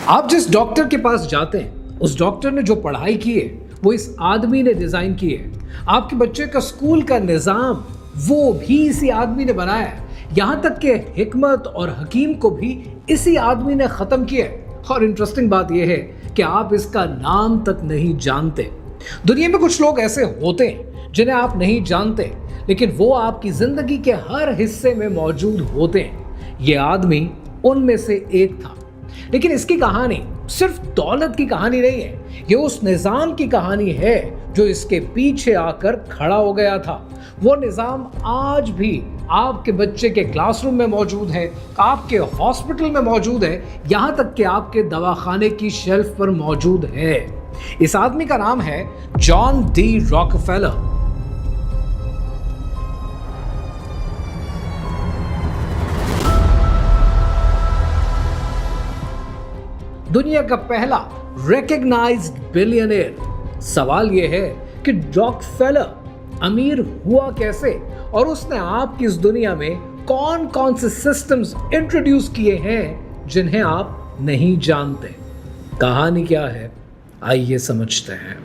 आप जिस डॉक्टर के पास जाते हैं उस डॉक्टर ने जो पढ़ाई की है वो इस आदमी ने डिजाइन की है। आपके बच्चे का स्कूल का निजाम वो भी इसी आदमी ने बनाया है। यहां तक कि हिकमत और हकीम को भी इसी आदमी ने खत्म किया है। और इंटरेस्टिंग बात यह है कि आप इसका नाम तक नहीं जानते। दुनिया में कुछ लोग ऐसे होते हैं जिन्हें आप नहीं जानते, लेकिन वो आपकी जिंदगी के हर हिस्से में मौजूद होते हैं। ये आदमी उनमें से एक था। लेकिन इसकी कहानी सिर्फ दौलत की कहानी नहीं है, ये उस निजाम की कहानी है जो इसके पीछे आकर खड़ा हो गया था। वो निजाम आज भी आपके बच्चे के क्लासरूम में मौजूद है, आपके हॉस्पिटल में मौजूद है, यहां तक कि आपके दवाखाने की शेल्फ पर मौजूद है। इस आदमी का नाम है जॉन डी रॉकफेलर। दुनिया का पहला रिकॉग्नाइज्ड बिलियनियर। सवाल यह है कि रॉकफेलर अमीर हुआ कैसे और उसने आपकी इस दुनिया में कौन कौन से सिस्टम्स इंट्रोड्यूस किए हैं जिन्हें आप नहीं जानते। कहानी क्या है, आइए समझते हैं।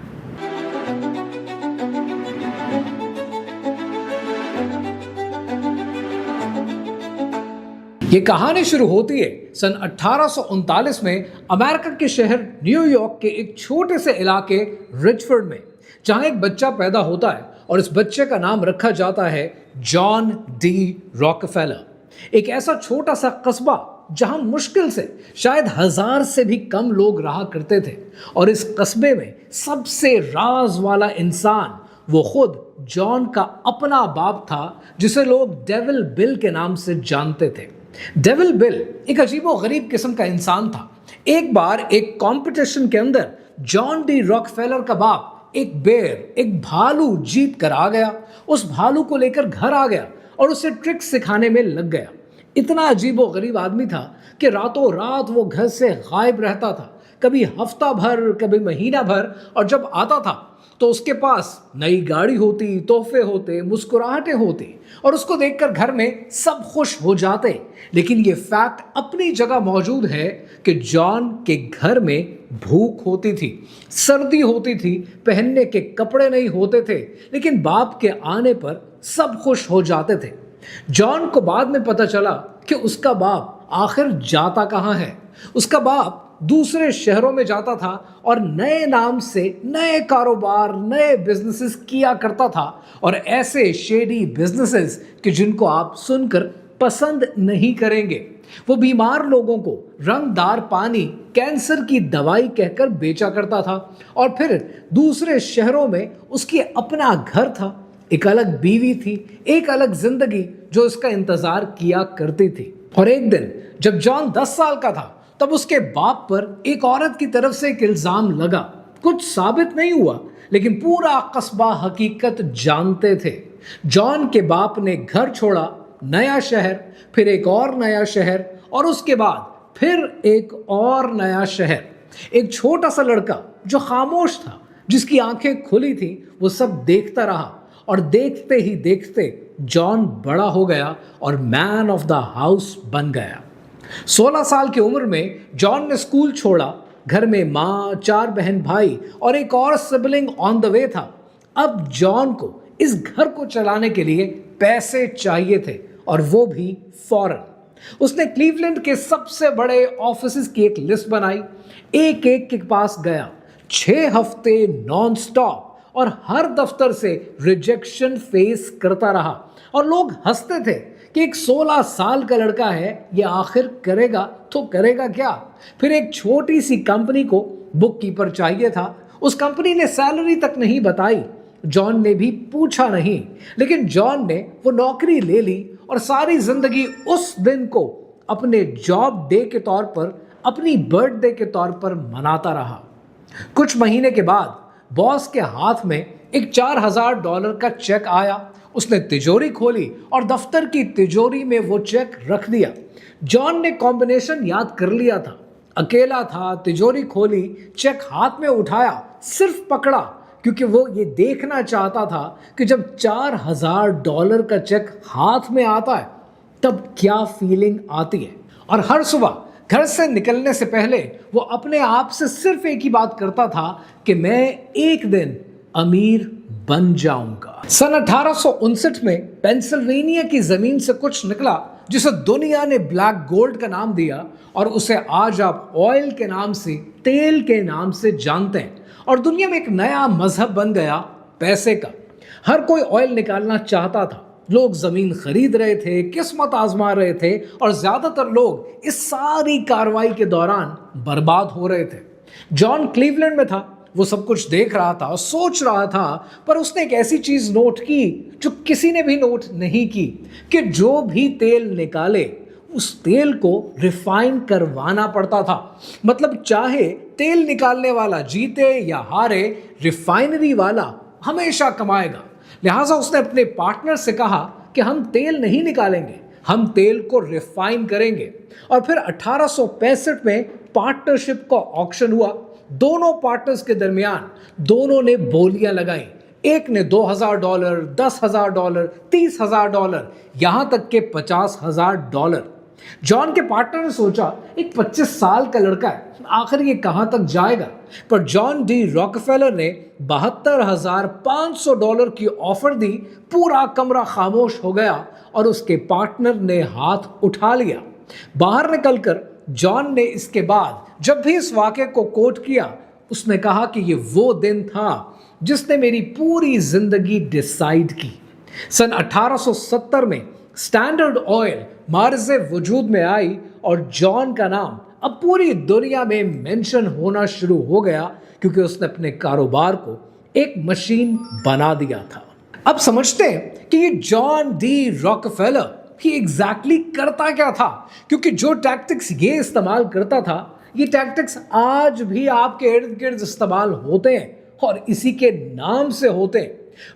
ये कहानी शुरू होती है सन 1839 में अमेरिका के शहर न्यूयॉर्क के एक छोटे से इलाके रिचफोर्ड में, जहां एक बच्चा पैदा होता है और इस बच्चे का नाम रखा जाता है जॉन डी रॉकफेलर। एक ऐसा छोटा सा कस्बा जहां मुश्किल से शायद 1000 से भी कम लोग रहा करते थे, और इस कस्बे में सबसे राज वाला इंसान वो खुद जॉन का अपना बाप था, जिसे लोग डेविल बिल के नाम से जानते थे। डेविल बिल एक अजीबो गरीब किस्म का इंसान था। एक बार एक कंपटीशन के अंदर जॉन डी रॉकफेलर का बाप एक भालू जीत कर आ गया। उस भालू को लेकर घर आ गया और उसे ट्रिक सिखाने में लग गया। इतना अजीबो गरीब आदमी था कि रातों रात वो घर से गायब रहता था, कभी हफ्ता भर, कभी महीना भर, और जब आता था तो उसके पास नई गाड़ी होती, तोहफे होते, मुस्कुराहटें होती, और उसको देखकर घर में सब खुश हो जाते। लेकिन ये फैक्ट अपनी जगह मौजूद है कि जॉन के घर में भूख होती थी, सर्दी होती थी, पहनने के कपड़े नहीं होते थे, लेकिन बाप के आने पर सब खुश हो जाते थे। जॉन को बाद में पता चला कि उसका बाप आखिर जाता कहाँ है। उसका बाप दूसरे शहरों में जाता था और नए नाम से नए कारोबार, नए बिजनेसेस किया करता था, और ऐसे शेडी बिजनेसेस कि जिनको आप सुनकर पसंद नहीं करेंगे। वो बीमार लोगों को रंगदार पानी, कैंसर की दवाई कहकर बेचा करता था, और फिर दूसरे शहरों में उसकी अपना घर था, एक अलग बीवी थी, एक अलग जिंदगी जो इसका इंतजार किया करती थी। और एक दिन जब जॉन 10 साल का था तब उसके बाप पर एक औरत की तरफ से एक इल्जाम लगा। कुछ साबित नहीं हुआ, लेकिन पूरा कस्बा हकीकत जानते थे। जॉन के बाप ने घर छोड़ा, नया शहर, फिर एक और नया शहर, और उसके बाद फिर एक और नया शहर। एक छोटा सा लड़का जो खामोश था, जिसकी आंखें खुली थी, वो सब देखता रहा, और देखते ही देखते जॉन बड़ा हो गया और मैन ऑफ द हाउस बन गया। 16 साल की उम्र में जॉन ने स्कूल छोड़ा। घर में माँ, 4 बहन भाई और एक और सिबलिंग ऑन द वे था। अब जॉन को इस घर को चलाने के लिए पैसे चाहिए थे, और वो भी फौरन। उसने क्लीवलैंड के सबसे बड़े ऑफिसेज की एक लिस्ट बनाई, एक एक के पास गया, 6 हफ्ते नॉन स्टॉप, और हर दफ्तर से रिजेक्शन फेस करता रहा। और लोग हंसते थे कि एक 16 साल का लड़का है, ये आखिर करेगा तो करेगा क्या। फिर एक छोटी सी कंपनी को बुक कीपर चाहिए था। उस कंपनी ने सैलरी तक नहीं बताई, जॉन ने भी पूछा नहीं, लेकिन जॉन ने वो नौकरी ले ली और सारी जिंदगी उस दिन को अपने जॉब डे के तौर पर, अपनी बर्थडे के तौर पर मनाता रहा। कुछ महीने के बाद बॉस के हाथ में एक $4000 का चेक आया। उसने तिजोरी खोली और दफ्तर की तिजोरी में वो चेक रख दिया। जॉन ने कॉम्बिनेशन याद कर लिया था, अकेला था, तिजोरी खोली, चेक हाथ में उठाया, सिर्फ पकड़ा, क्योंकि वो ये देखना चाहता था कि जब $4000 का चेक हाथ में आता है तब क्या फीलिंग आती है। और हर सुबह घर से निकलने से पहले वो अपने आप से सिर्फ एक ही बात करता था कि मैं एक दिन अमीर बन जाऊंगा। सन 1859 में पेंसिल्वेनिया की जमीन से कुछ निकला जिसे दुनिया ने ब्लैक गोल्ड का नाम दिया और उसे आज आप ऑयल के नाम से, तेल के नाम से जानते हैं। और दुनिया में एक नया मजहब बन गया पैसे का। हर कोई ऑयल निकालना चाहता था। लोग जमीन खरीद रहे थे, किस्मत आजमा रहे थे और ज्यादातर लोग इस सारी कार्रवाई के दौरान बर्बाद हो रहे थे। जॉन क्लीवलैंड में था, वो सब कुछ देख रहा था, सोच रहा था, पर उसने एक ऐसी चीज नोट की जो किसी ने भी नोट नहीं की कि जो भी तेल निकाले उस तेल को रिफाइन करवाना पड़ता था। मतलब चाहे तेल निकालने वाला जीते या हारे, रिफाइनरी वाला हमेशा कमाएगा। लिहाजा उसने अपने पार्टनर से कहा कि हम तेल नहीं निकालेंगे, हम तेल को रिफाइन करेंगे। और फिर 1865 में पार्टनरशिप का ऑक्शन हुआ। दोनों पार्टनर्स के दरमियान दोनों ने बोलियां लगाई। एक ने $2,000, $10,000, $30,000, यहां तक के $50,000। जॉन के पार्टनर ने सोचा एक 25 साल का लड़का है, आखिर ये कहां तक जाएगा। पर जॉन डी रॉकफेलर ने $72,500 की ऑफर दी। पूरा कमरा खामोश हो गया और उसके पार्टनर ने हाथ उठा लिया। बाहर निकलकर जॉन ने इसके बाद जब भी इस वाक़े को कोट किया, उसने कहा कि ये वो दिन था जिसने मेरी पूरी जिंदगी डिसाइड की। सन 1870 में स्टैंडर्ड ऑयल मार्ज़े वजूद में आई और जॉन का नाम अब पूरी दुनिया में मेंशन होना शुरू हो गया क्योंकि उसने अपने कारोबार को एक मशीन बना दिया था। अब समझते हैं कि ये जॉन डी रॉकफेलर ही एग्जैक्टली करता क्या था, क्योंकि जो टैक्टिक्स ये इस्तेमाल करता था, ये टैक्टिक्स आज भी आपके इर्द गिर्द इस्तेमाल होते हैं और इसी के नाम से होते हैं।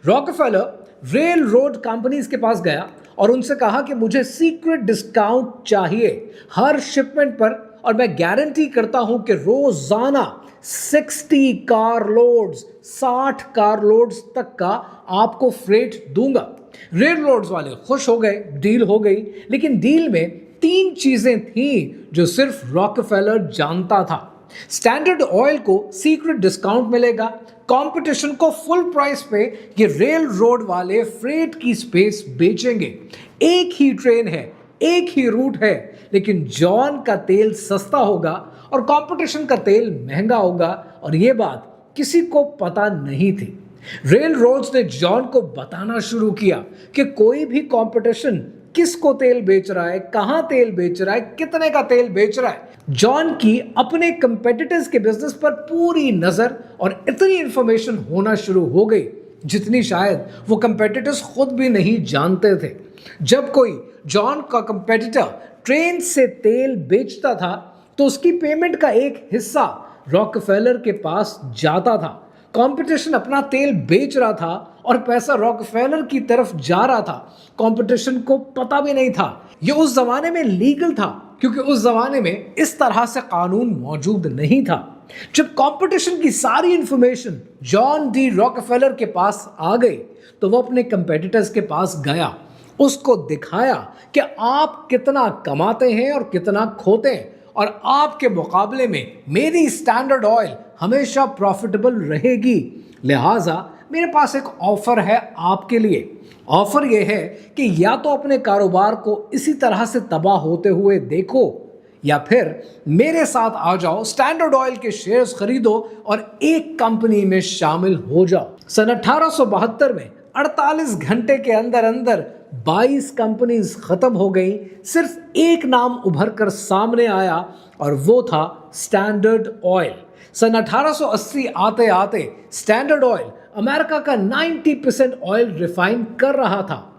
रॉकफेलर रेल रोड कंपनीज के पास गया और उनसे कहा कि मुझे सीक्रेट डिस्काउंट चाहिए हर शिपमेंट पर, और मैं गारंटी करता हूं कि रोजाना 60 कार लोड्स, 60 कार लोड्स तक का आपको फ्रेट दूंगा। रेल रोड्स वाले खुश हो गए, डील हो गई। लेकिन डील में 3 चीजें थी जो सिर्फ रॉकफेलर जानता था। स्टैंडर्ड ऑयल को सीक्रेट डिस्काउंट मिलेगा, कंपटीशन को फुल प्राइस पे ये रेल रोड वाले फ्रेट की स्पेस बेचेंगे। एक ही ट्रेन है, एक ही रूट है, लेकिन जॉन का तेल सस्ता होगा और कंपटीशन का तेल महंगा होगा, और ये बात किसी को पता नहीं थी। रेल रोड्स ने जॉन को बताना शुरू किया कि कोई भी कंपटीशन किसको तेल बेच रहा है, कहां तेल बेच रहा है, कितने का तेल बेच रहा है। जॉन की अपने कंपेटिटर्स के बिजनेस पर पूरी नजर और इतनी इंफॉर्मेशन होना शुरू हो गई जितनी शायद वो कंपेटिटर्स खुद भी नहीं जानते थे। जब कोई जॉन का कंपेटिटर ट्रेन से तेल बेचता था तो उसकी पेमेंट का एक हिस्सा रॉकफेलर के पास जाता था। कंपटीशन अपना तेल बेच रहा था और पैसा रॉकफेलर की तरफ जा रहा था। कंपटीशन को पता भी नहीं था। ये उस जमाने में लीगल था क्योंकि उस जमाने में इस तरह से कानून मौजूद नहीं था। जब कंपटीशन की सारी इंफॉर्मेशन जॉन डी रॉकफेलर के पास आ गई तो वो अपने कंपेटिटर्स के पास गया, उसको दिखाया कि आप कितना कमाते हैं और कितना खोते हैं, और आपके मुकाबले में मेरी स्टैंडर्ड ऑयल हमेशा प्रॉफिटेबल रहेगी। लिहाजा मेरे पास एक ऑफर है आपके लिए। ऑफर यह है कि या तो अपने कारोबार को इसी तरह से तबाह होते हुए देखो, या फिर मेरे साथ आ जाओ, स्टैंडर्ड ऑयल के शेयर्स खरीदो और एक कंपनी में शामिल हो जाओ। सन 1872 में 48 घंटे के अंदर अंदर 22 कंपनीज खत्म हो गई। सिर्फ एक नाम उभर कर सामने आया और वो था स्टैंडर्ड ऑयल। सन 1880 आते आते स्टैंडर्ड ऑयल अमेरिका का 90% ऑयल रिफाइन कर रहा था।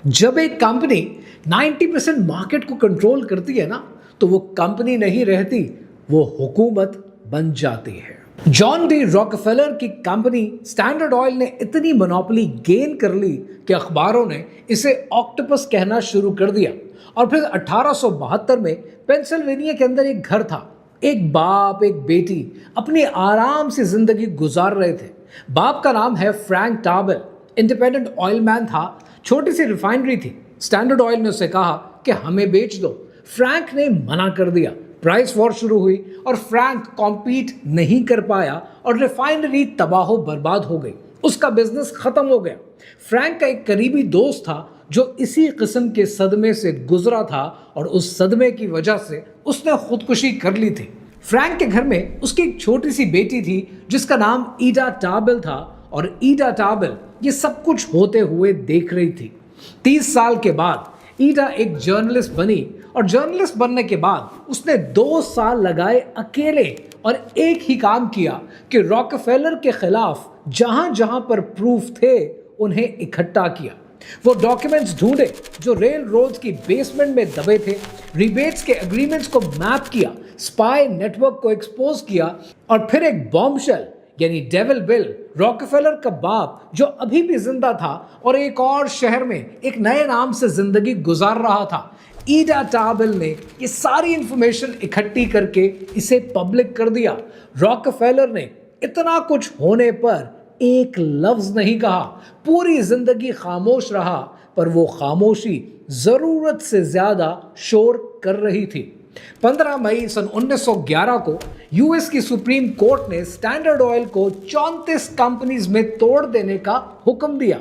जब एक कंपनी 90% मार्केट को कंट्रोल करती है ना, तो वो कंपनी नहीं रहती, वो हुकूमत बन जाती है। जॉन डी रॉकफेलर की कंपनी स्टैंडर्ड ऑयल ने इतनी मोनोपोली गेन कर ली कि अखबारों ने इसे ऑक्टोपस कहना शुरू कर दिया। और फिर 1872 में पेंसिल्वेनिया के अंदर एक घर था। एक बाप एक बेटी अपनी आराम से जिंदगी गुजार रहे थे। बाप का नाम है Frank table, independent oil man था। छोटी सी रिफाइनरी थी। स्टैंडर्ड ऑयल ने उसे कहा कि हमें बेच दो। फ्रैंक ने मना कर दिया। प्राइस वॉर शुरू हुई और फ्रैंक कॉम्पीट नहीं कर पाया और रिफाइनरी तबाह बर्बाद हो गई, उसका बिजनेस खत्म हो गया। फ्रैंक का एक करीबी दोस्त था जो इसी किस्म के सदमे से गुजरा था और उस सदमे की वजह से उसने खुदकुशी कर ली थी। फ्रैंक के घर में उसकी एक छोटी सी बेटी थी जिसका नाम ईडा टाबल था और ईडा टाबल ये सब कुछ होते हुए देख रही थी। 30 साल के बाद ईडा एक जर्नलिस्ट बनी और जर्नलिस्ट बनने के बाद उसने 2 साल लगाए अकेले और एक ही काम किया कि रॉकफेलर के खिलाफ जहां जहां पर प्रूफ थे उन्हें इकट्ठा किया। वो डॉक्यूमेंट्स ढूंढे जो रेल रोड की बेसमेंट में दबे थे, रिबेट्स के एग्रीमेंट्स को मैप किया, स्पाई नेटवर्क को एक्सपोज किया और फिर एक बॉम्बशेल यानी डेविल बिल, रॉकफेलर का बाप जो अभी भी जिंदा था और एक और शहर में एक नए नाम से जिंदगी गुजार रहा था, ईडा टाबल ने ये सारी इंफॉर्मेशन इकट्ठी करके इसे पब्लिक कर दिया। रॉकफेलर ने इतना कुछ होने पर एक लफ्ज नहीं कहा, पूरी जिंदगी खामोश रहा, पर वो खामोशी जरूरत से ज्यादा शोर कर रही थी। 15 मई सन 1911 को यूएस की सुप्रीम कोर्ट ने स्टैंडर्ड ऑयल को 34 कंपनीज में तोड़ देने का हुक्म दिया।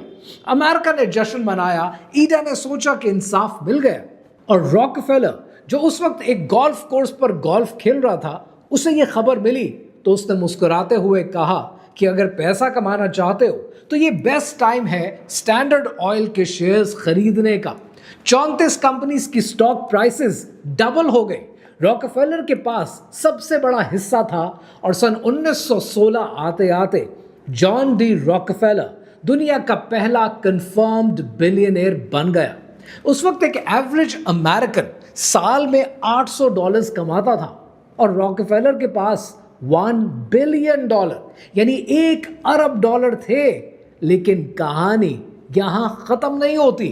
अमेरिका ने जश्न मनाया, ईडा ने सोचा कि इंसाफ मिल गया और रॉकफेलर जो उस वक्त एक गोल्फ कोर्स पर गोल्फ खेल रहा था, उसे यह खबर मिली तो उसने मुस्कुराते हुए कहा कि अगर पैसा कमाना चाहते हो तो ये बेस्ट टाइम है स्टैंडर्ड ऑयल के शेयर्स खरीदने का। 34 कंपनीज की स्टॉक प्राइसेस डबल हो गई। रॉकफेलर के पास सबसे बड़ा हिस्सा था और सन 1916 आते आते जॉन डी रॉकफेलर दुनिया का पहला कंफर्म्ड बिलियनियर बन गया। उस वक्त एक एवरेज अमेरिकन साल में $800 कमाता था और रॉकफेलर के पास $1 बिलियन यानी $1 अरब थे। लेकिन कहानी यहां खत्म नहीं होती,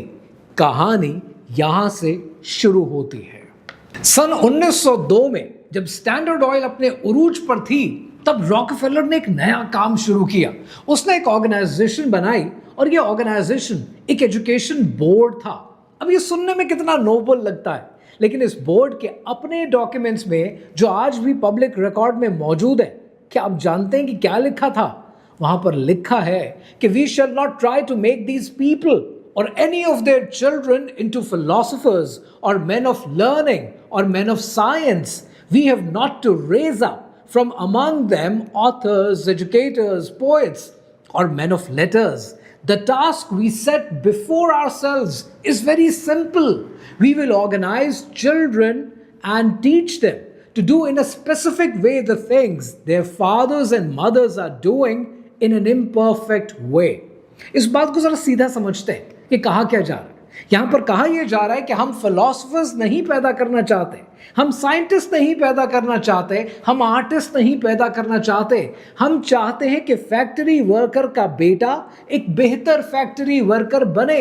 कहानी यहां से शुरू होती है। सन 1902 में जब स्टैंडर्ड ऑयल अपने उरूज पर थी, तब रॉकफेलर ने एक नया काम शुरू किया। उसने एक ऑर्गेनाइजेशन बनाई और यह ऑर्गेनाइजेशन एक एजुकेशन बोर्ड था। अब ये सुनने में कितना नोबल लगता है, लेकिन इस बोर्ड के अपने डॉक्यूमेंट्स में जो आज भी पब्लिक रिकॉर्ड में मौजूद है, क्या आप जानते हैं कि क्या लिखा था? वहां पर लिखा है कि we shall not try to make these people or any of their children into philosophers or men of learning or men of science. We have not to raise up from among them authors, educators, poets or men of letters. The task we set before ourselves is very simple. We will organize children and teach them to do in a specific way the things their fathers and mothers are doing in an imperfect way. इस बात को जरा सीधा समझते हैं कि कहा क्या जा रहा है। यहां पर कहा यह जा रहा है कि हम फिलोसोफर्स नहीं पैदा करना चाहते, हम साइंटिस्ट नहीं पैदा करना चाहते, हम आर्टिस्ट नहीं पैदा करना चाहते। हम चाहते हैं कि फैक्ट्री वर्कर का बेटा एक बेहतर फैक्ट्री वर्कर बने।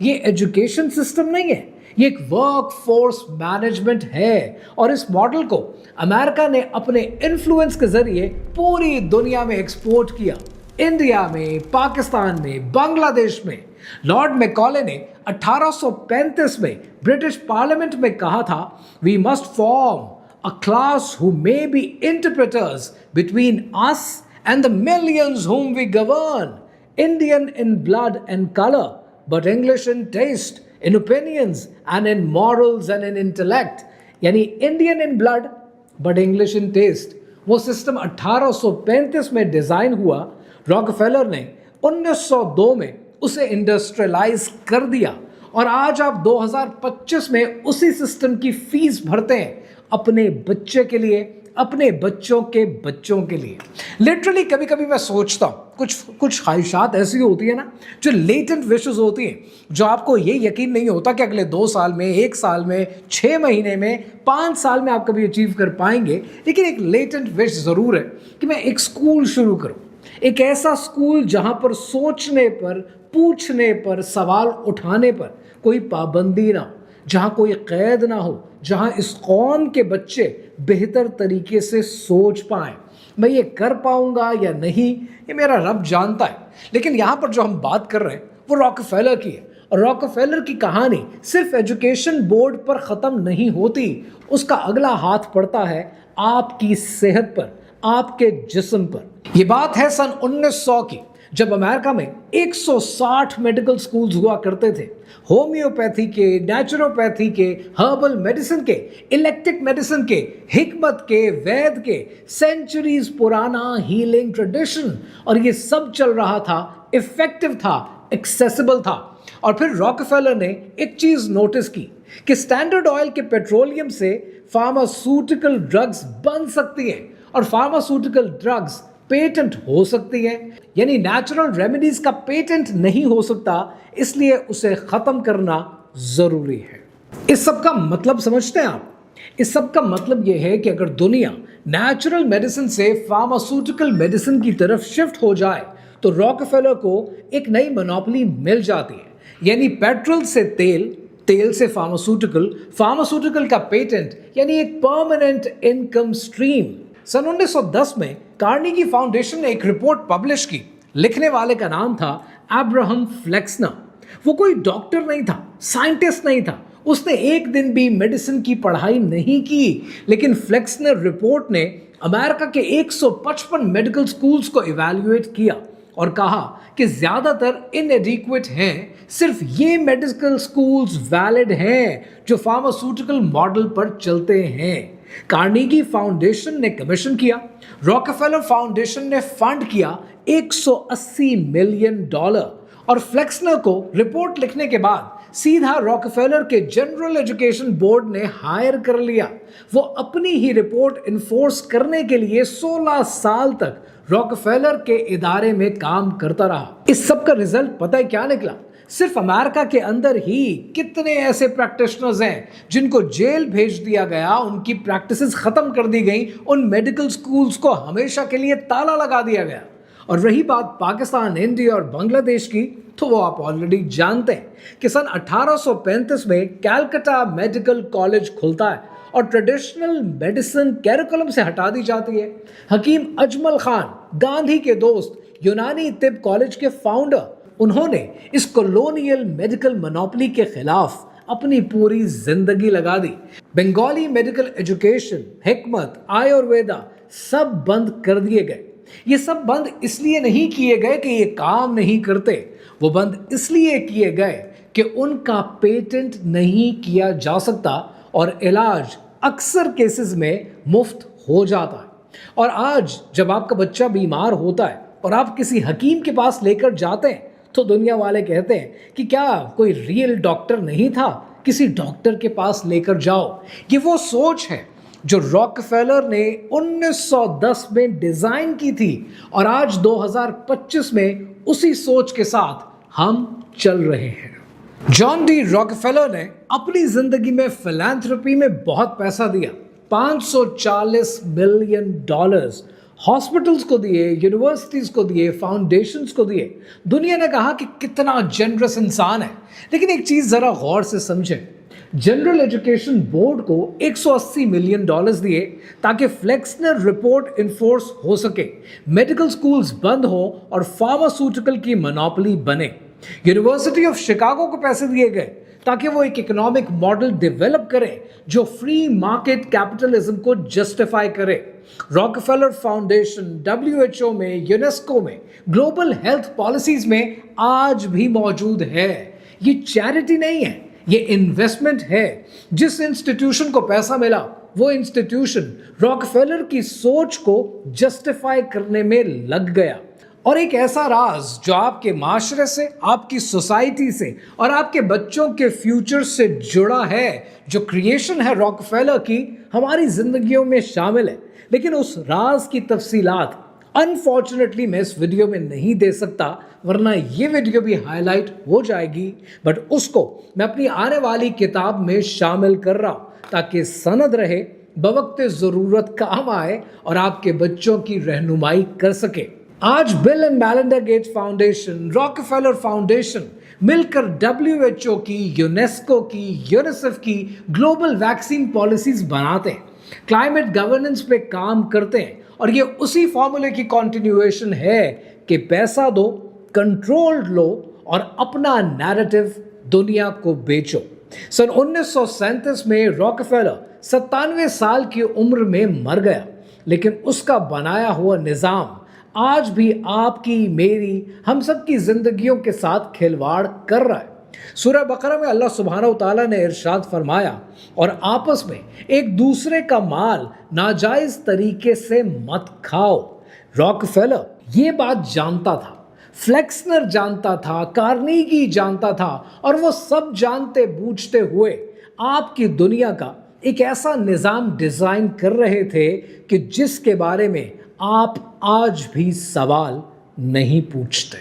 ये एजुकेशन सिस्टम नहीं है, ये एक वर्क फोर्स मैनेजमेंट है और इस मॉडल को अमेरिका ने अपने इन्फ्लुएंस के जरिए पूरी दुनिया में एक्सपोर्ट किया। इंडिया में, पाकिस्तान में, बांग्लादेश में। लॉर्ड मैकॉले ने 1835 में ब्रिटिश पार्लियामेंट में कहा था, we must form a class who may be interpreters between us and the millions whom we govern, Indian in blood and color, but English in taste, in opinions and in morals and in intellect. यानी Indian in blood but English in taste. वो system 1835 में design हुआ। Rockefeller ने 1902 में उसे industrialise कर दिया और आज आप 2025 में उसी सिस्टम की फीस भरते हैं अपने बच्चे के लिए, अपने बच्चों के बच्चों के लिए। लिटरली कभी कभी मैं सोचता हूँ कुछ ख्वाहिशात ऐसी होती है ना जो लेटेंट विशेस होती हैं, जो आपको ये यकीन नहीं होता कि अगले 2 साल में, 1 साल में, 6 महीने में, 5 साल में आप कभी अचीव कर पाएंगे। लेकिन एक लेटेंट विश ज़रूर है कि मैं एक स्कूल शुरू करूँ, एक ऐसा स्कूल जहाँ पर सोचने पर, पूछने पर, सवाल उठाने पर कोई पाबंदी ना हो, जहाँ कोई कैद ना हो, जहाँ इस कौम के बच्चे बेहतर तरीके से सोच पाएं। मैं ये कर पाऊंगा या नहीं, ये मेरा रब जानता है। लेकिन यहाँ पर जो हम बात कर रहे हैं वो रॉकफेलर की है। और रॉकफेलर की कहानी सिर्फ एजुकेशन बोर्ड पर खत्म नहीं होती, उसका अगला हाथ पड़ता है आपकी सेहत पर, आपके जिस्म पर। यह बात है सन 1900 की, जब अमेरिका में 160 मेडिकल स्कूल्स हुआ करते थे। होम्योपैथी के, नेचुरोपैथी के, हर्बल मेडिसिन के, इलेक्ट्रिक मेडिसिन के, हिकमत के, वैद के, सेंचुरीज पुराना हीलिंग ट्रेडिशन, और ये सब चल रहा था, इफेक्टिव था, एक्सेसिबल था। और फिर रॉकफेलर ने एक चीज नोटिस की कि स्टैंडर्ड ऑयल के पेट्रोलियम से फार्मास्यूटिकल ड्रग्स बन सकती हैं और फार्मास्यूटिकल ड्रग्स पेटेंट हो सकती है। यानी नेचुरल रेमेडीज का पेटेंट नहीं हो सकता, इसलिए उसे खत्म करना जरूरी है। इस सब का मतलब समझते हैं आप? इस सब का मतलब यह है कि अगर दुनिया नेचुरल मेडिसिन से फार्मास्यूटिकल मेडिसिन की तरफ शिफ्ट हो जाए तो रॉकफेलर को एक नई मोनोपोली मिल जाती है। यानी पेट्रोल से तेल, तेल से फार्मास्यूटिकल, फार्मास्यूटिकल का पेटेंट, यानी एक परमानेंट इनकम स्ट्रीम। सन 1910 में कार्नेगी फाउंडेशन ने एक रिपोर्ट पब्लिश की। लिखने वाले का नाम था अब्राहम फ्लेक्सनर। वो कोई डॉक्टर नहीं था, साइंटिस्ट नहीं था, उसने एक दिन भी मेडिसिन की पढ़ाई नहीं की, लेकिन फ्लेक्सनर रिपोर्ट ने अमेरिका के 155 मेडिकल स्कूल्स को इवैल्यूएट किया और कहा कि ज्यादातर इनएडिक्वेट हैं, सिर्फ ये मेडिकल स्कूल्स वैलिड हैं जो फार्मास्यूटिकल मॉडल पर चलते हैं। कार्नेगी फाउंडेशन ने कमीशन किया, रॉकफेलर फाउंडेशन ने फंड किया $180 मिलियन, और फ्लेक्सनर को रिपोर्ट लिखने के बाद सीधा रॉकफेलर के जनरल एजुकेशन बोर्ड ने हायर कर लिया। वो अपनी ही रिपोर्ट इन्फोर्स करने के लिए 16 साल तक रॉकफेलर के इदारे में काम करता रहा। इस सब का रिजल्ट पता है क्या निकला? सिर्फ अमेरिका के अंदर ही कितने ऐसे प्रैक्टिशनर्स हैं जिनको जेल भेज दिया गया, उनकी प्रैक्टिसेस खत्म कर दी गई, उन मेडिकल स्कूल्स को हमेशा के लिए ताला लगा दिया गया। और रही बात पाकिस्तान, इंडिया और बांग्लादेश की, तो वो आप ऑलरेडी जानते हैं कि सन 1835 में कैलकाटा मेडिकल कॉलेज खुलता है और ट्रेडिशनल मेडिसिन कैरिकुलम से हटा दी जाती है। हकीम अजमल खान, गांधी के दोस्त, यूनानी तिब कॉलेज के फाउंडर, उन्होंने इस कॉलोनियल मेडिकल मोनोपोली के खिलाफ अपनी पूरी जिंदगी लगा दी। बंगाली मेडिकल एजुकेशन, हिकमत, आयुर्वेदा सब बंद कर दिए गए। ये सब बंद इसलिए नहीं किए गए कि ये काम नहीं करते, वो बंद इसलिए किए गए कि उनका पेटेंट नहीं किया जा सकता और इलाज अक्सर केसेस में मुफ्त हो जाता है। और आज जब आपका बच्चा बीमार होता है और आप किसी हकीम के पास लेकर जाते हैं तो दुनिया वाले कहते हैं कि क्या कोई रियल डॉक्टर नहीं था, किसी डॉक्टर के पास लेकर जाओ। ये वो सोच है जो रॉकफेलर ने 1910 में डिजाइन की थी और आज 2025 में उसी सोच के साथ हम चल रहे हैं। जॉन डी रॉकफेलर ने अपनी जिंदगी में फिलैंथ्रोपी में बहुत पैसा दिया, $540 मिलियन हॉस्पिटल्स को दिए, यूनिवर्सिटीज को दिए, फाउंडेशंस को दिए। दुनिया ने कहा कि कितना जेनरस इंसान है। लेकिन एक चीज जरा गौर से समझें, जनरल एजुकेशन बोर्ड को $180 मिलियन दिए ताकि फ्लेक्सनर रिपोर्ट इन्फोर्स हो सके, मेडिकल स्कूल्स बंद हो और फार्मास्यूटिकल की मोनोपोली बने। यूनिवर्सिटी ऑफ शिकागो को पैसे दिए गए ताकि वो एक इकोनॉमिक मॉडल डेवलप करे जो फ्री मार्केट कैपिटलिज्म को जस्टिफाई करे। रॉकफेलर फाउंडेशन WHO में, यूनेस्को में, ग्लोबल हेल्थ पॉलिसीज में आज भी मौजूद है। ये चैरिटी नहीं है, ये इन्वेस्टमेंट है। जिस इंस्टीट्यूशन को पैसा मिला वो इंस्टीट्यूशन रॉकफेलर की सोच को जस्टिफाई करने में लग गया। और एक ऐसा राज जो आपके माशरे से, आपकी सोसाइटी से और आपके बच्चों के फ्यूचर से जुड़ा है, जो क्रिएशन है रॉकफेलर की, हमारी जिंदगियों में शामिल है। लेकिन उस राज की तफसीलात अनफॉर्चुनेटली मैं इस वीडियो में नहीं दे सकता, वरना ये वीडियो भी हाईलाइट हो जाएगी। बट उसको मैं अपनी आने वाली किताब में शामिल कर रहा हूं ताकि सनद रहे, बवक्त ज़रूरत काम आए और आपके बच्चों की रहनुमाई कर सके। आज bill and Melinda Gates foundation, Rockefeller foundation मिलकर WHO की, यूनेस्को की, यूनिसेफ की ग्लोबल वैक्सीन पॉलिसीज बनाते हैं, क्लाइमेट गवर्नेंस पे काम करते हैं। और ये उसी फॉर्मूले की कंटिन्यूएशन है कि पैसा दो, कंट्रोल लो और अपना नैरेटिव दुनिया को बेचो। सन 1937 में रॉकफेलर 97 साल की उम्र में मर गया, लेकिन उसका बनाया हुआ निजाम आज भी आपकी, मेरी, हम सब की जिंदगियों के साथ खिलवाड़ कर रहा है। सूरह बकरा में अल्लाह सुब्हानहू तआला ने इरशाद फरमाया, और आपस में एक दूसरे का माल नाजायज तरीके से मत खाओ। रॉकफेलर ये बात जानता था, फ्लेक्सनर जानता था, कार्नेगी जानता था, और वो सब जानते बूझते हुए आपकी दुनिया का एक ऐसा निज़ाम डिज़ाइन कर रहे थे कि जिसके बारे में आप आज भी सवाल नहीं पूछते।